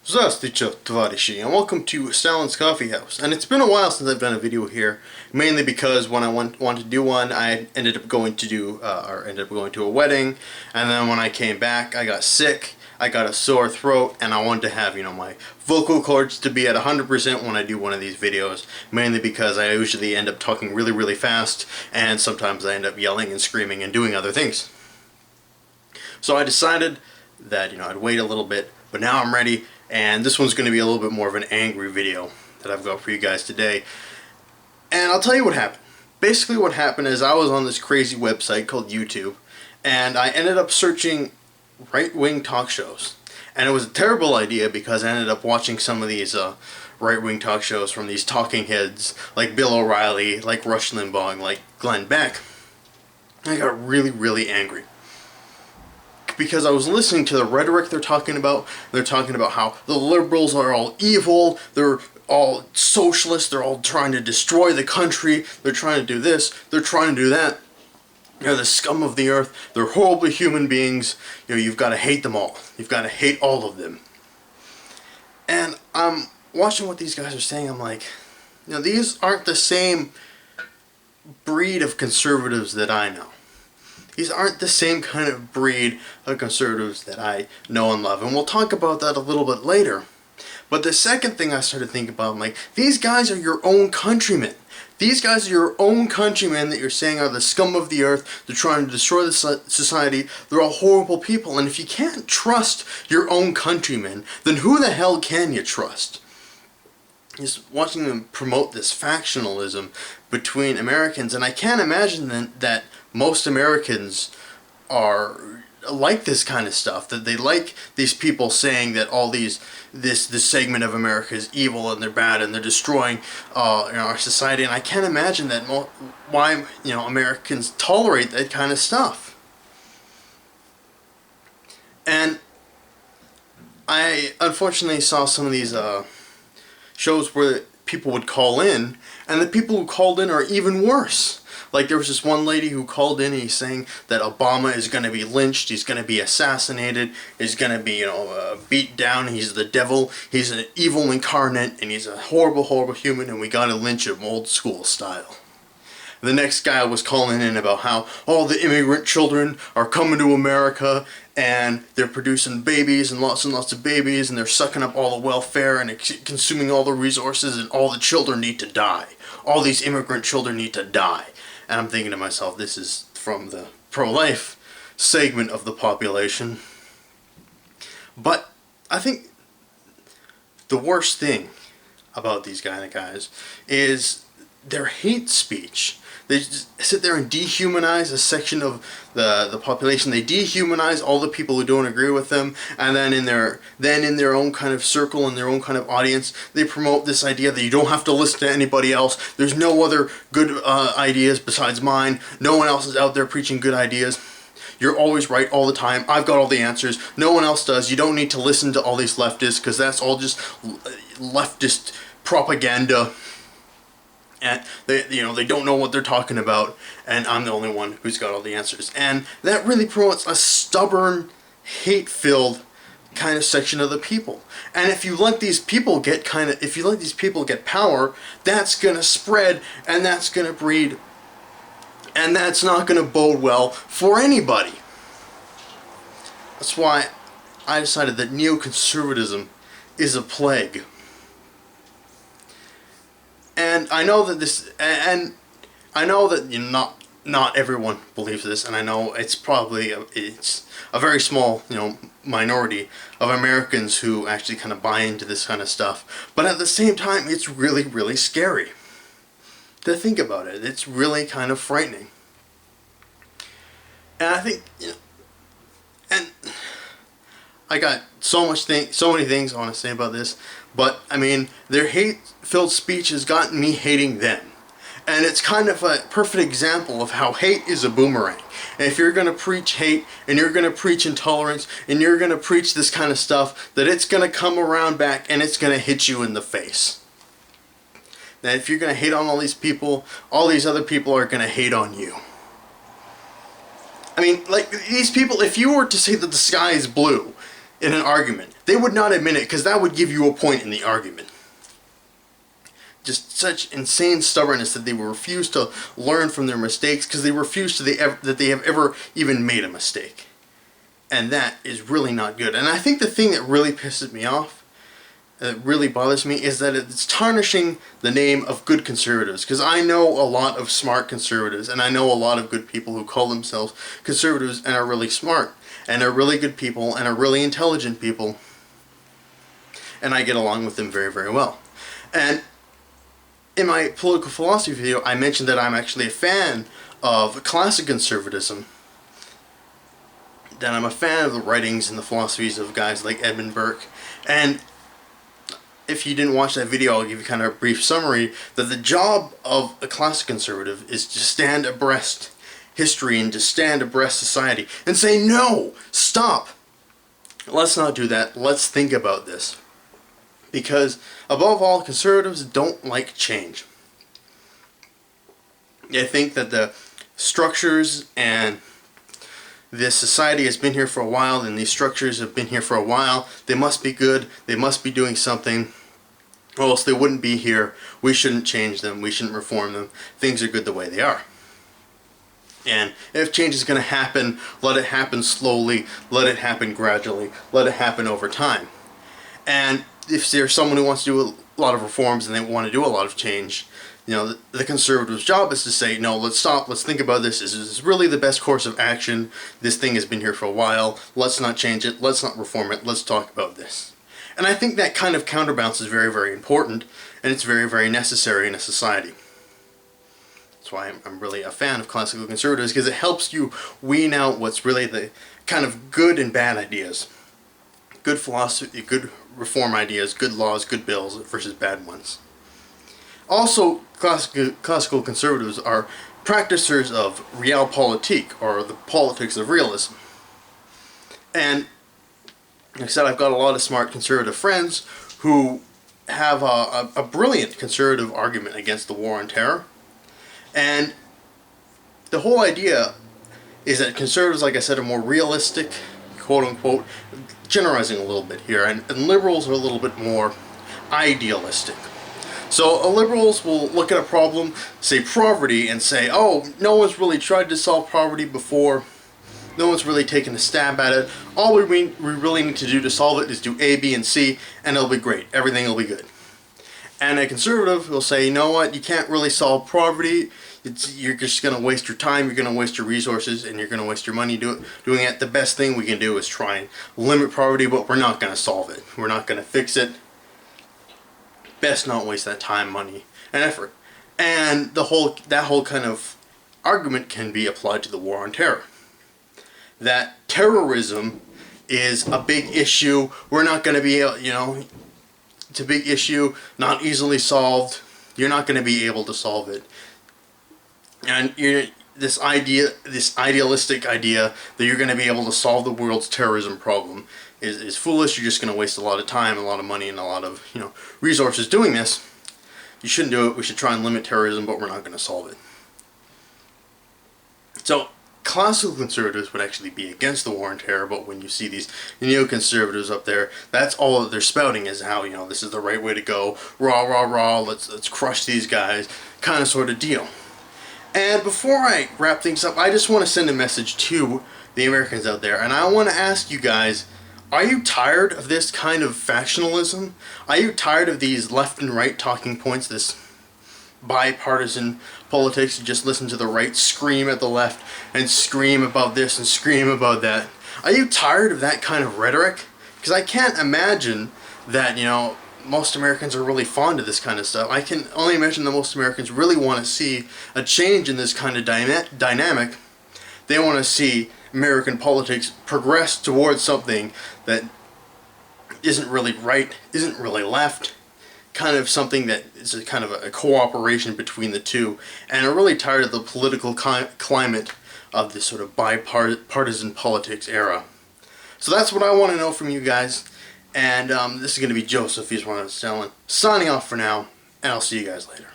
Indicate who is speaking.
Speaker 1: Здравствуйте, товарищи, and welcome to Stalin's Coffee House. And it's been a while since I've done a video here, mainly because when I wanted to do one, I ended up going to a wedding, and then when I came back, I got sick, I got a sore throat, and I wanted to have, my vocal cords to be at 100% when I do one of these videos, mainly because I usually end up talking really, really fast, and sometimes I end up yelling and screaming and doing other things. So I decided that, I'd wait a little bit, but now I'm ready. And this one's going to be a little bit more of an angry video that I've got for you guys today. And I'll tell you what happened. Basically what happened is I was on this crazy website called YouTube, and I ended up searching right-wing talk shows. And it was a terrible idea because I ended up watching some of these right-wing talk shows from these talking heads like Bill O'Reilly, like Rush Limbaugh, and like Glenn Beck. And I got really, really angry. Because I was listening to the rhetoric they're talking about. They're talking about how the liberals are all evil, they're all socialist, they're all trying to destroy the country, they're trying to do this, they're trying to do that. They're the scum of the earth, they're horrible human beings, you've got to hate them all. You've got to hate all of them. And I'm watching what these guys are saying, I'm like, these aren't the same breed of conservatives that I know. These aren't the same kind of breed of conservatives that I know and love. And we'll talk about that a little bit later. But the second thing I started thinking about, I'm like, these guys are your own countrymen. These guys are your own countrymen that you're saying are the scum of the earth. They're trying to destroy the society. They're all horrible people. And if you can't trust your own countrymen, then who the hell can you trust? Just watching them promote this factionalism between Americans, and I can't imagine that most Americans are like this kind of stuff, that they like these people saying that all this segment of America is evil and they're bad and they're destroying our society, and I can't imagine that why Americans tolerate that kind of stuff. And I unfortunately saw some of these shows where people would call in, and the people who called in are even worse. Like there was this one lady who called in and he's saying that Obama is going to be lynched, he's going to be assassinated, he's going to be beat down, he's the devil, he's an evil incarnate, and he's a horrible, horrible human, and we got to lynch him old school style. The next guy was calling in about how all the immigrant children are coming to America and they're producing babies and lots of babies, and they're sucking up all the welfare and consuming all the resources, and all the children need to die. All these immigrant children need to die. And I'm thinking to myself, this is from the pro-life segment of the population. But I think the worst thing about these kind of guys is their hate speech. They just sit there and dehumanize a section of the population. They dehumanize all the people who don't agree with them, and then in their own kind of circle, in their own kind of audience, they promote this idea that you don't have to listen to anybody else. There's no other good ideas besides mine. No one else is out there preaching good ideas. You're always right all the time. I've got all the answers. No one else does. You don't need to listen to all these leftists, because that's all just leftist propaganda. And they don't know what they're talking about, and I'm the only one who's got all the answers. And that really promotes a stubborn, hate-filled kind of section of the people. And if you let these people get power, that's gonna spread, and that's gonna breed, and that's not gonna bode well for anybody. That's why I decided that neoconservatism is a plague. And I know that not everyone believes this, and I know it's a very small minority of Americans who actually kind of buy into this kind of stuff. But at the same time, it's really, really scary to think about it. It's really kind of frightening. And I think and I got so many things I want to say about this, but I mean, their hate-filled speech has gotten me hating them. And it's kind of a perfect example of how hate is a boomerang. And if you're going to preach hate, and you're going to preach intolerance, and you're going to preach this kind of stuff, that it's going to come around back and it's going to hit you in the face. That if you're going to hate on all these people, all these other people are going to hate on you. I mean, like, these people, if you were to say that the sky is blue, in an argument. They would not admit it because that would give you a point in the argument. Just such insane stubbornness that they will refuse to learn from their mistakes because they refuse to that they have ever even made a mistake. And that is really not good. And I think the thing that really pisses me off, that really bothers me, is that it's tarnishing the name of good conservatives. Because I know a lot of smart conservatives, and I know a lot of good people who call themselves conservatives and are really smart, and are really good people, and are really intelligent people. And I get along with them very, very well. And in my political philosophy video, I mentioned that I'm actually a fan of classic conservatism. That I'm a fan of the writings and the philosophies of guys like Edmund Burke. And if you didn't watch that video, I'll give you kind of a brief summary that the job of a classic conservative is to stand abreast history and to stand abreast society and say, no, stop. Let's not do that. Let's think about this. Because, above all, conservatives don't like change. They think that the structures and this society has been here for a while, and these structures have been here for a while. They must be good. They must be doing something, or else they wouldn't be here. We shouldn't change them. We shouldn't reform them. Things are good the way they are. And if change is going to happen, let it happen slowly. Let it happen gradually. Let it happen over time. And if there's someone who wants to do a lot of reforms and they want to do a lot of change, you know, the conservative's job is to say, no, let's stop, let's think about this. Is this really the best course of action? This thing has been here for a while. Let's not change it. Let's not reform it. Let's talk about this. And I think that kind of counterbalance is very, very important, and it's very, very necessary in a society. That's why I'm really a fan of classical conservatives, because it helps you wean out what's really the kind of good and bad ideas. Good philosophy, good reform ideas, good laws, good bills versus bad ones. Also, classical conservatives are practicers of realpolitik, or the politics of realism. And like I said, I've got a lot of smart conservative friends who have a brilliant conservative argument against the war on terror. And the whole idea is that conservatives, like I said, are more realistic, quote-unquote, generalizing a little bit here, and liberals are a little bit more idealistic. So liberals will look at a problem, say poverty, and say, oh, no one's really tried to solve poverty before. No one's really taken a stab at it. All we really need to do to solve it is do A, B, and C, and it'll be great. Everything will be good. And a conservative will say, you know what, you can't really solve poverty. You're just going to waste your time, you're going to waste your resources, and you're going to waste your money doing it. The best thing we can do is try and limit poverty, but we're not going to solve it. We're not going to fix it. Best not waste that time, money, and effort. And that whole kind of argument can be applied to the war on terror. That terrorism is a big issue. We're not going to be, it's a big issue, not easily solved. You're not going to be able to solve it. And this idealistic idea that you're going to be able to solve the world's terrorism problem is foolish. You're just going to waste a lot of time, a lot of money, and a lot of resources doing this. You shouldn't do it. We should try and limit terrorism, but we're not going to solve it. So classical conservatives would actually be against the war on terror, but when you see these neoconservatives up there, that's all that they're spouting is how this is the right way to go. Rah rah rah. Let's crush these guys. Kind of sort of deal. And before I wrap things up, I just want to send a message to the Americans out there, and I want to ask you guys, are you tired of this kind of factionalism? Are you tired of these left and right talking points, this bipartisan politics? You just listen to the right scream at the left and scream about this and scream about that. Are you tired of that kind of rhetoric? Because I can't imagine that, most Americans are really fond of this kind of stuff. I can only imagine that most Americans really want to see a change in this kind of dynamic. They want to see American politics progress towards something that isn't really right, isn't really left, kind of something that is a kind of a cooperation between the two, and are really tired of the political climate of this sort of bipartisan politics era. So that's what I want to know from you guys. And this is going to be Joseph, he's one of Stalin, signing off for now, and I'll see you guys later.